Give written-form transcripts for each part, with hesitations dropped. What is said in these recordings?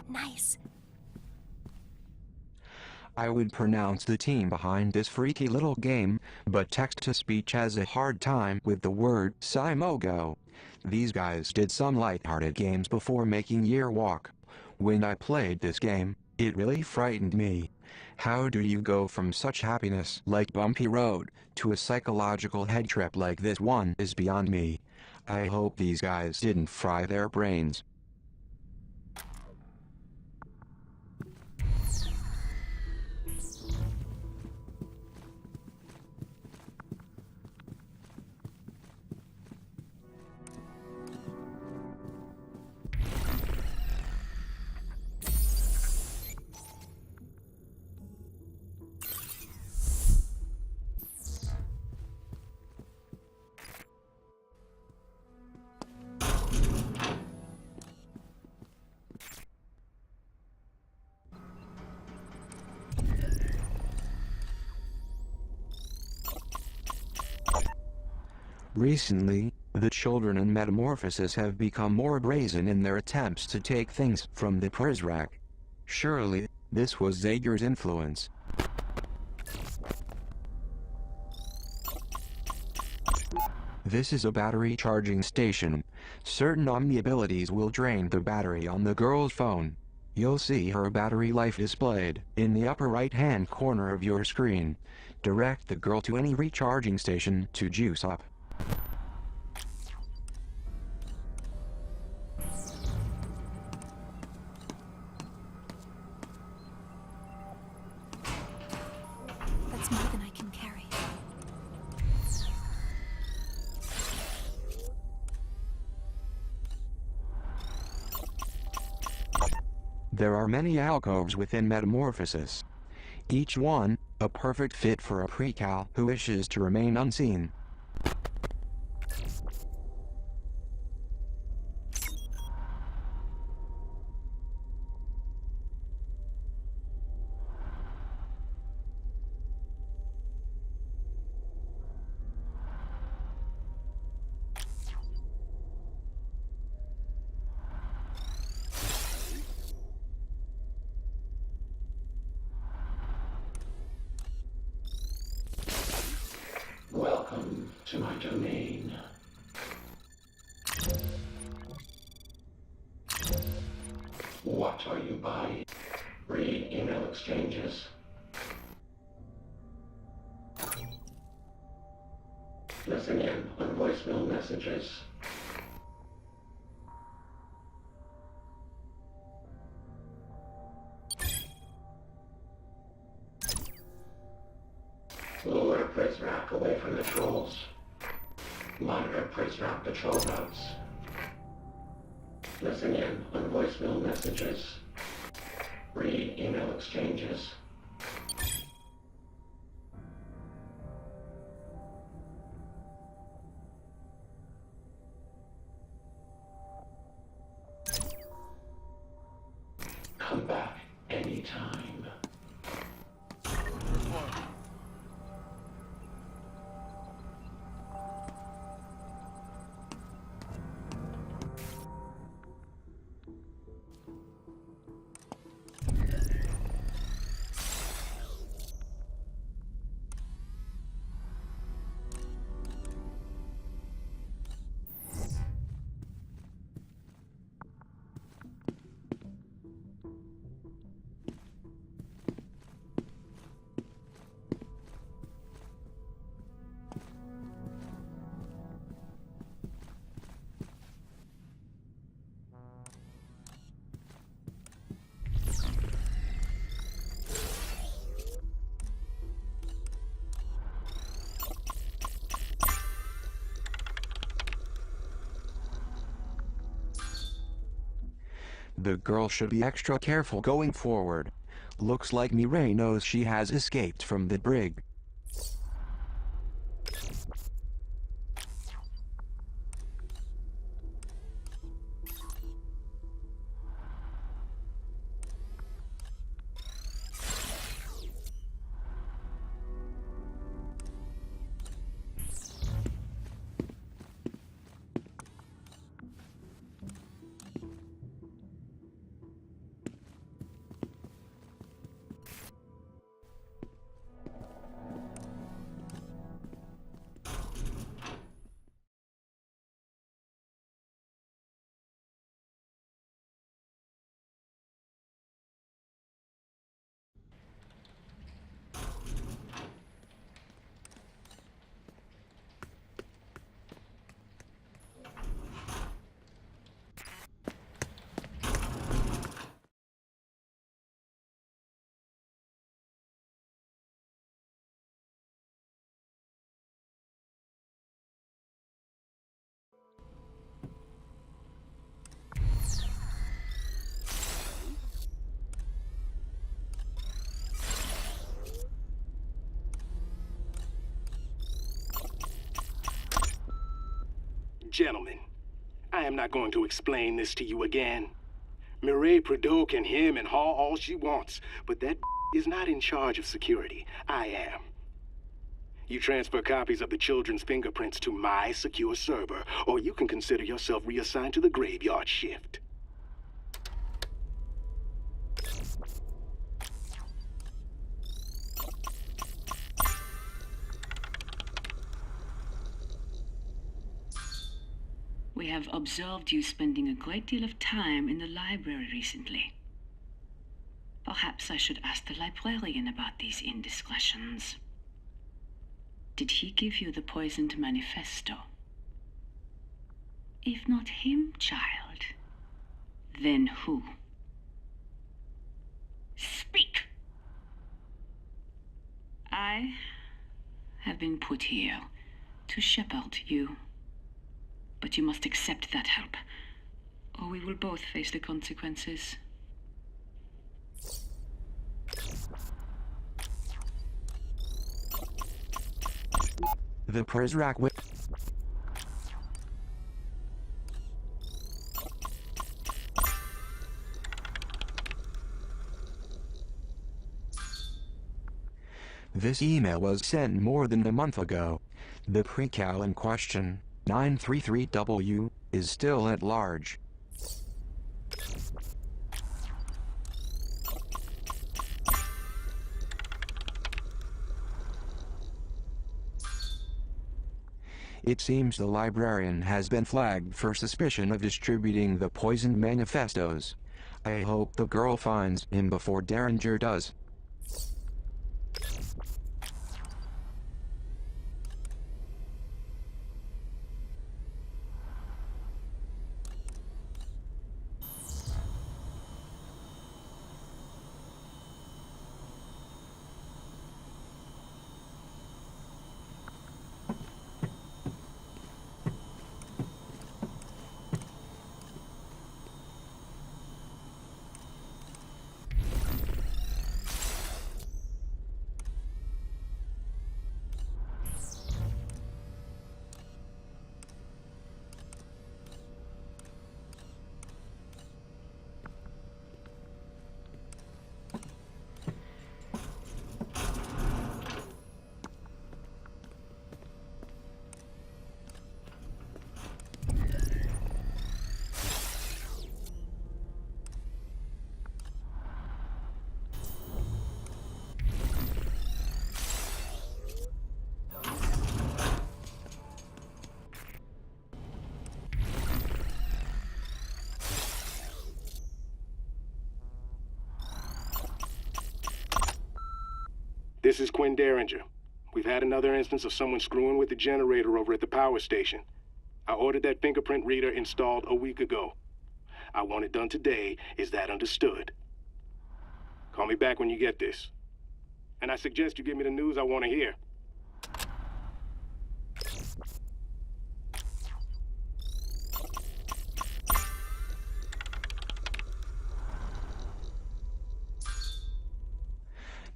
Nice. I would pronounce the team behind this freaky little game, but text-to-speech has a hard time with the word Simogo. These guys did some lighthearted games before making Year Walk. When I played this game, it really frightened me. How do you go from such happiness like Bumpy Road to a psychological head trip like this one is beyond me. I hope these guys didn't fry their brains. Recently, the children in Metamorphosis have become more brazen in their attempts to take things from the Prizrak. Surely, this was Zager's influence. This is a battery charging station. Certain Omni abilities will drain the battery on the girl's phone. You'll see her battery life displayed in the upper right-hand corner of your screen. Direct the girl to any recharging station to juice up. That's more than I can carry. There are many alcoves within Metamorphosis. Each one, a perfect fit for a precal who wishes to remain unseen. Welcome to my domain. What are you buying? Read email exchanges. Listen in on voicemail messages. Lure Prizrak away from the trolls. Monitor Prizrak patrol routes. Listen in on voicemail messages. Read email exchanges. Come back anytime. The girl should be extra careful going forward. Looks like Mireille knows she has escaped from the brig. Gentlemen, I am not going to explain this to you again. Mireille Prideaux can hem and haw all she wants, but that is not in charge of security. I am. You transfer copies of the children's fingerprints to my secure server, or you can consider yourself reassigned to the graveyard shift. We have observed you spending a great deal of time in the library recently. Perhaps I should ask the librarian about these indiscretions. Did he give you the poisoned manifesto? If not him, child, then who? Speak! I have been put here to shepherd you. But you must accept that help, or we will both face the consequences. The Prizrak whip. This email was sent more than a month ago. The precal in question, 933W, is still at large. It seems the librarian has been flagged for suspicion of distributing the poisoned manifestos. I hope the girl finds him before Derringer does. This is Quinn Derringer. We've had another instance of someone screwing with the generator over at the power station. I ordered that fingerprint reader installed a week ago. I want it done today. Is that understood? Call me back when you get this. And I suggest you give me the news I want to hear.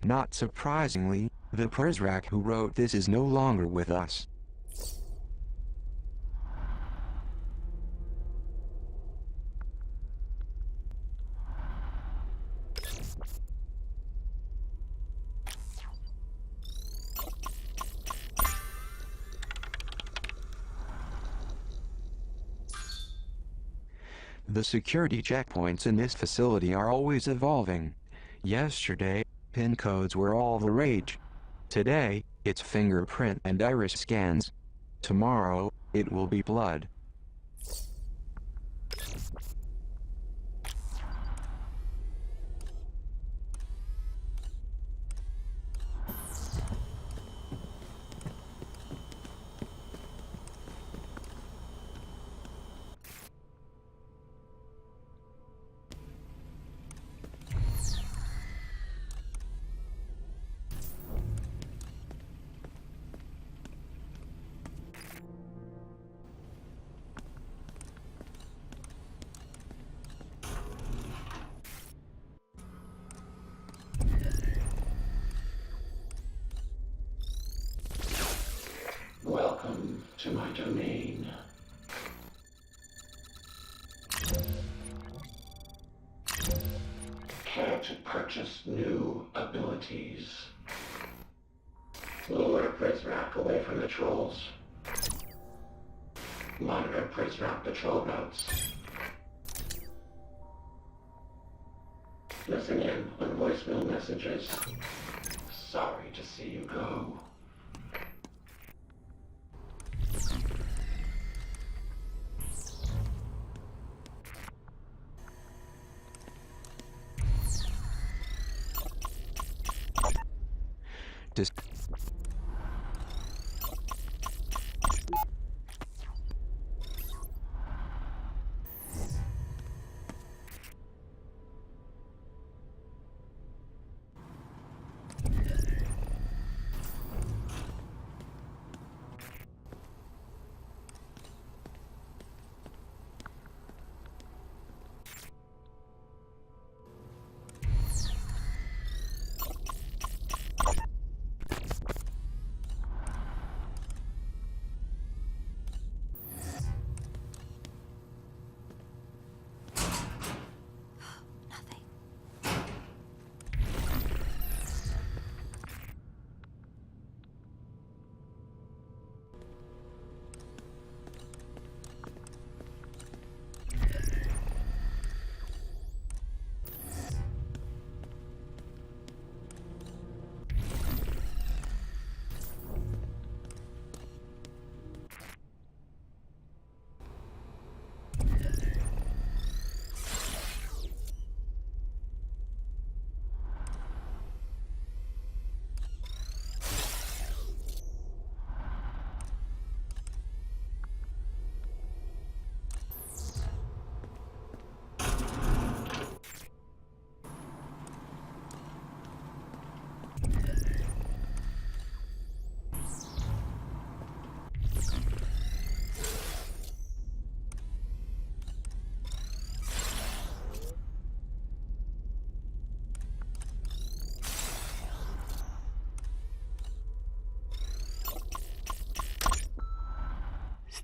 Not surprisingly, the Prizrak who wrote this is no longer with us. The security checkpoints in this facility are always evolving. Yesterday, PIN codes were all the rage. Today, it's fingerprint and iris scans. Tomorrow, it will be blood. Welcome to my domain. to purchase new abilities. Lure prisoner away from the trolls. Monitor prisoner patrol routes. Listen in on voicemail messages. Sorry to see you go. Dis- Nothing.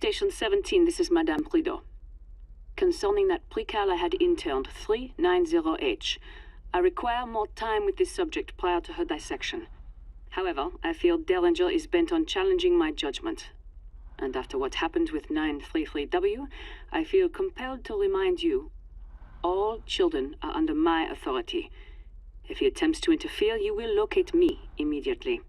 Station 17, this is Madame Prideaux. Concerning that precal I had interned, 390H. I require more time with this subject prior to her dissection. However, I feel Derringer is bent on challenging my judgment. And after what happened with 933W, I feel compelled to remind you, all children are under my authority. If he attempts to interfere, you will locate me immediately.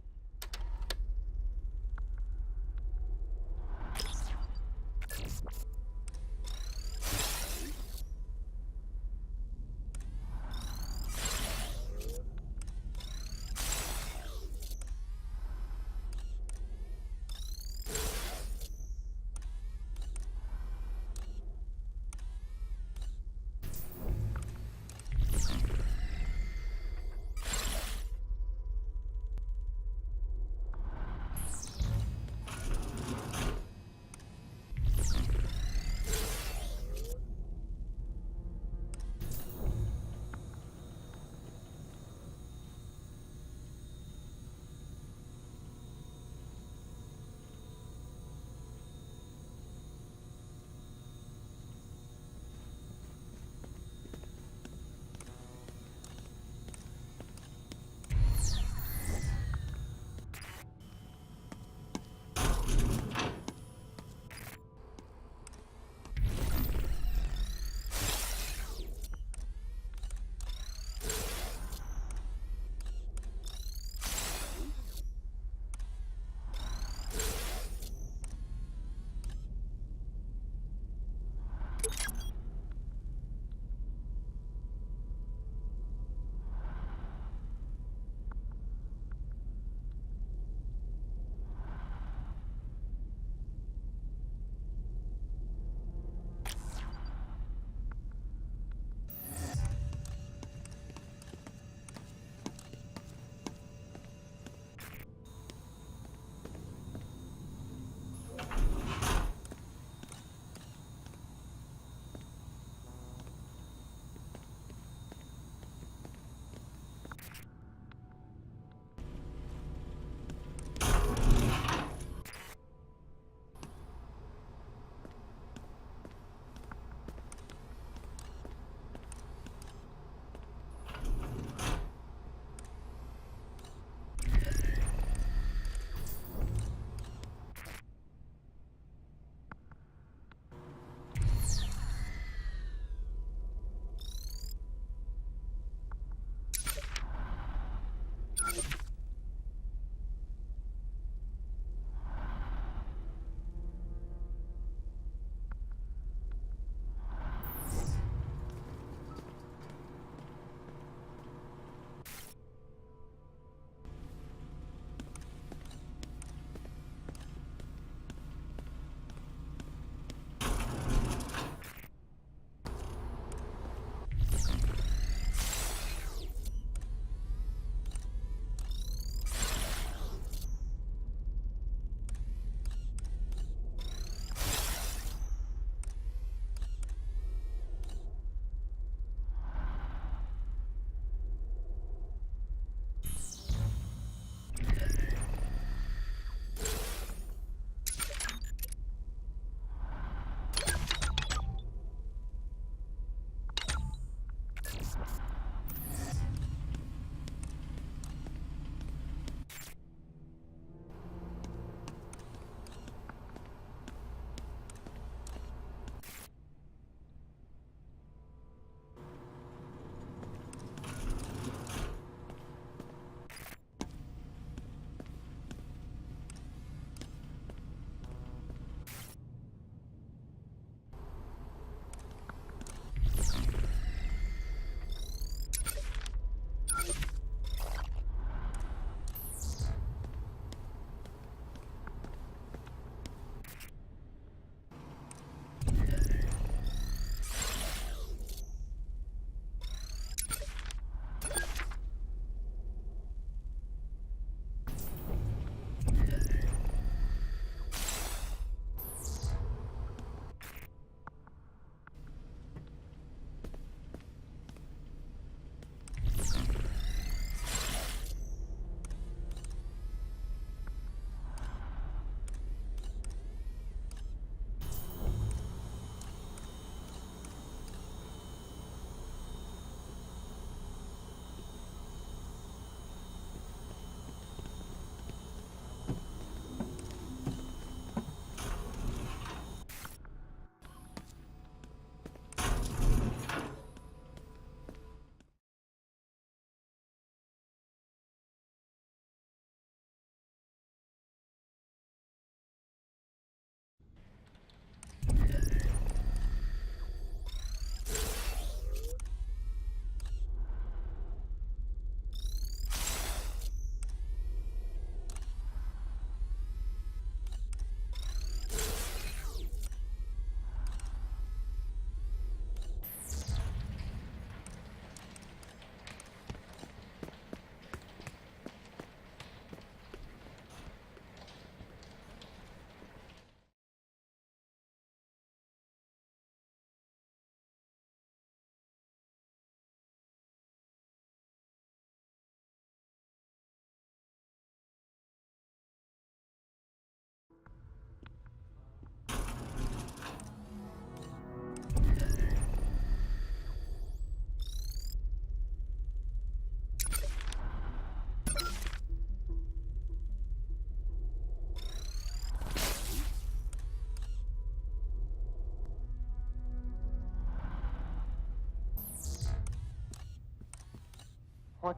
What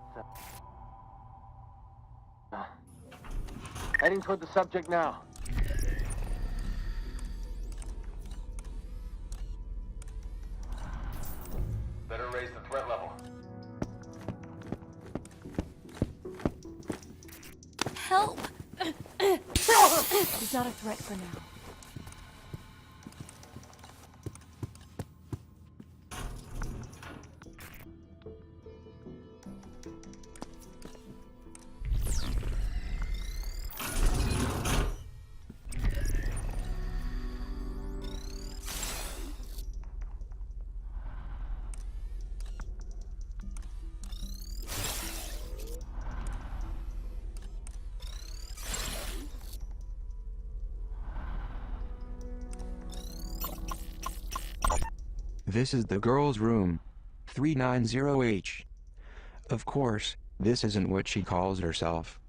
the? Heading toward the subject now. Better raise the threat level. Help! He's not a threat for now. This is the girl's room. 390H. Of course, this isn't what she calls herself.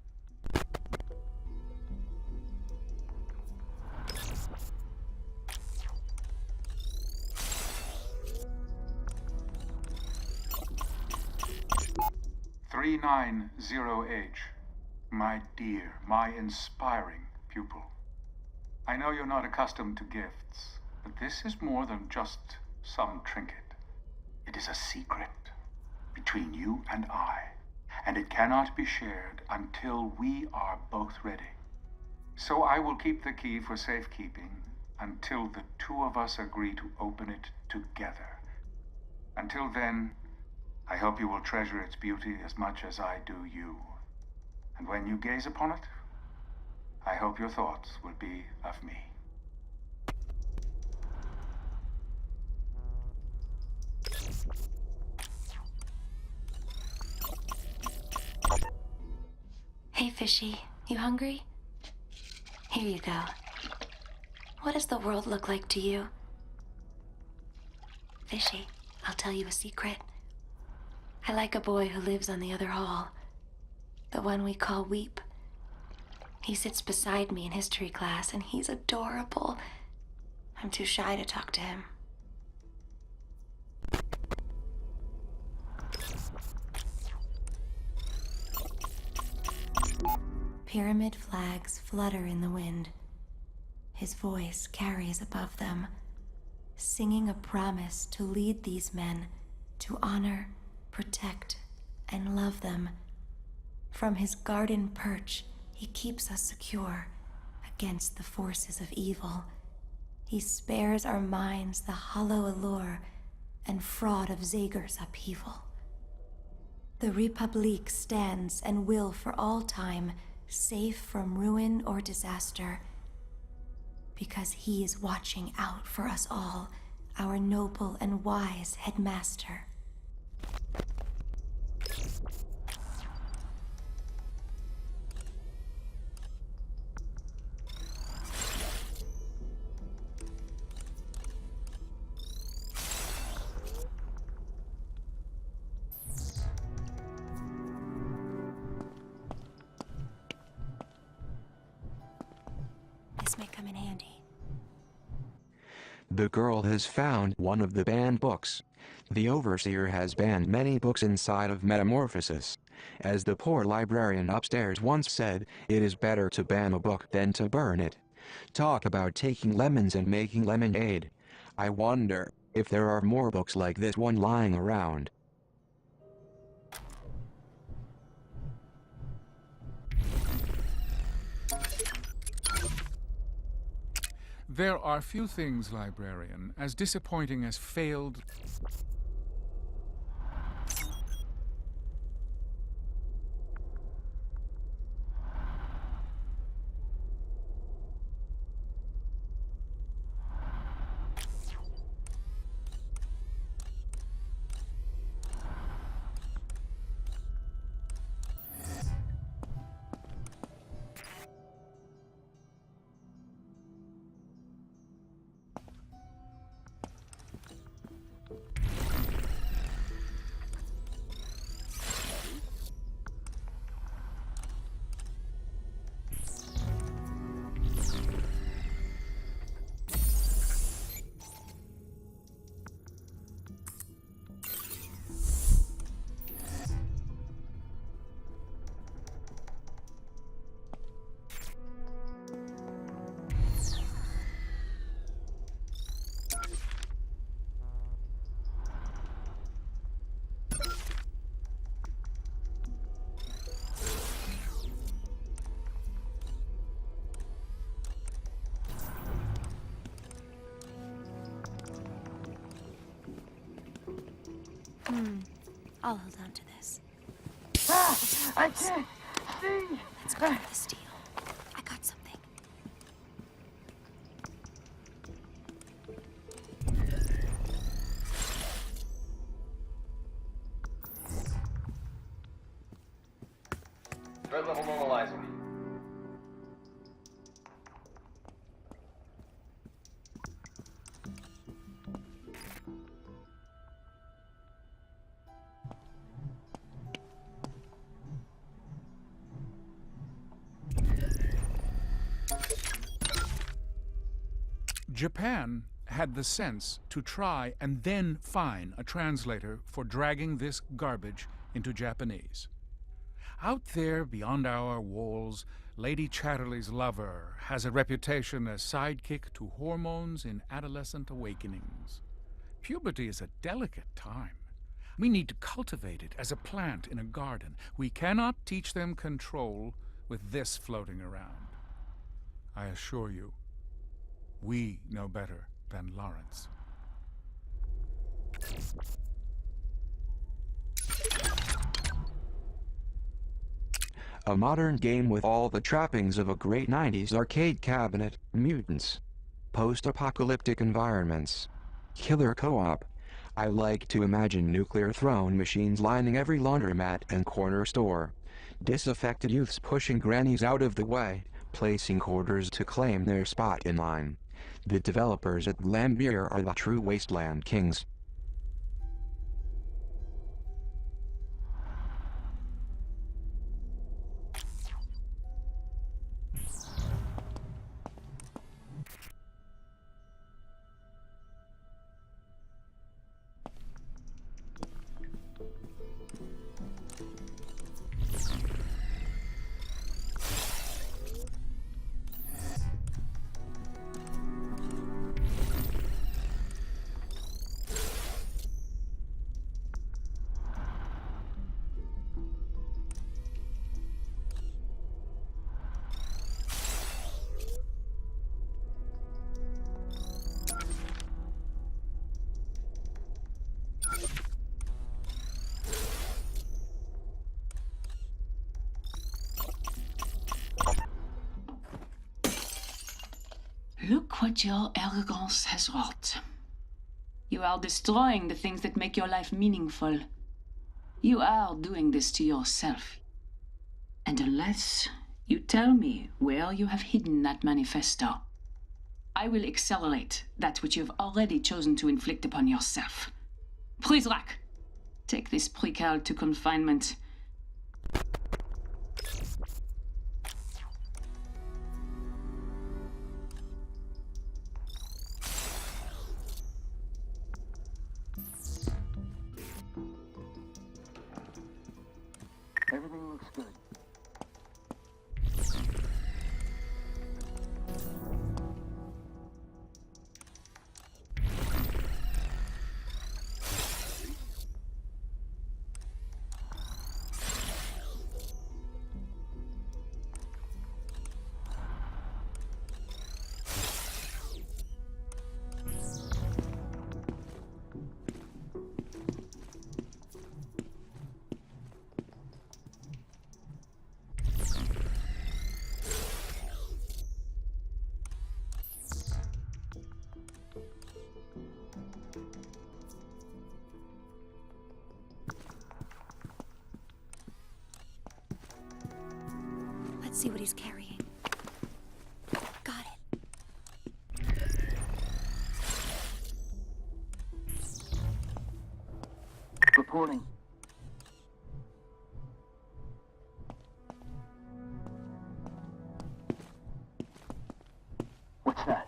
"390H, my dear, my inspiring pupil. I know you're not accustomed to gifts, but this is more than just some trinket. It is a secret between you and I, and it cannot be shared until we are both ready. So I will keep the key for safekeeping until the two of us agree to open it together. Until then, I hope you will treasure its beauty as much as I do you. And when you gaze upon it, I hope your thoughts will be of me." Hey, Fishy, you hungry? Here you go. What does the world look like to you? Fishy, I'll tell you a secret. I like a boy who lives on the other hall. The one we call Weep. He sits beside me in history class, and he's adorable. I'm too shy to talk to him. Pyramid flags flutter in the wind. His voice carries above them, singing a promise to lead these men to honor, protect, and love them. From his garden perch, he keeps us secure against the forces of evil. He spares our minds the hollow allure and fraud of Zager's upheaval. The République stands and will for all time, safe from ruin or disaster, because he is watching out for us all, our noble and wise headmaster. This may come in handy. The girl has found one of the banned books. The Overseer has banned many books inside of Metamorphosis. As the poor librarian upstairs once said, it is better to ban a book than to burn it. Talk about taking lemons and making lemonade. I wonder if there are more books like this one lying around. There are few things, librarian, as disappointing as failed... I'll hold on to this. I can't see! Let's go for the steel. I got something. Threat level normalizing. Japan had the sense to try and then find a translator for dragging this garbage into Japanese. Out there beyond our walls, Lady Chatterley's lover has a reputation as sidekick to hormones in adolescent awakenings. Puberty is a delicate time. We need to cultivate it as a plant in a garden. We cannot teach them control with this floating around. I assure you, we know better than Lawrence. A modern game with all the trappings of a great 90s arcade cabinet, mutants, post-apocalyptic environments, killer co-op. I like to imagine nuclear throne machines lining every laundromat and corner store, disaffected youths pushing grannies out of the way, placing quarters to claim their spot in line. The developers at Lambeer are the true wasteland kings. Look what your arrogance has wrought. You are destroying the things that make your life meaningful. You are doing this to yourself. And unless you tell me where you have hidden that manifesto, I will accelerate that which you have already chosen to inflict upon yourself. Prizrak, take this precal to confinement. Everything looks good. Let's see what he's carrying. Got it. Reporting. What's that?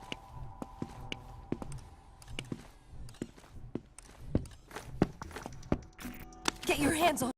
Get your hands on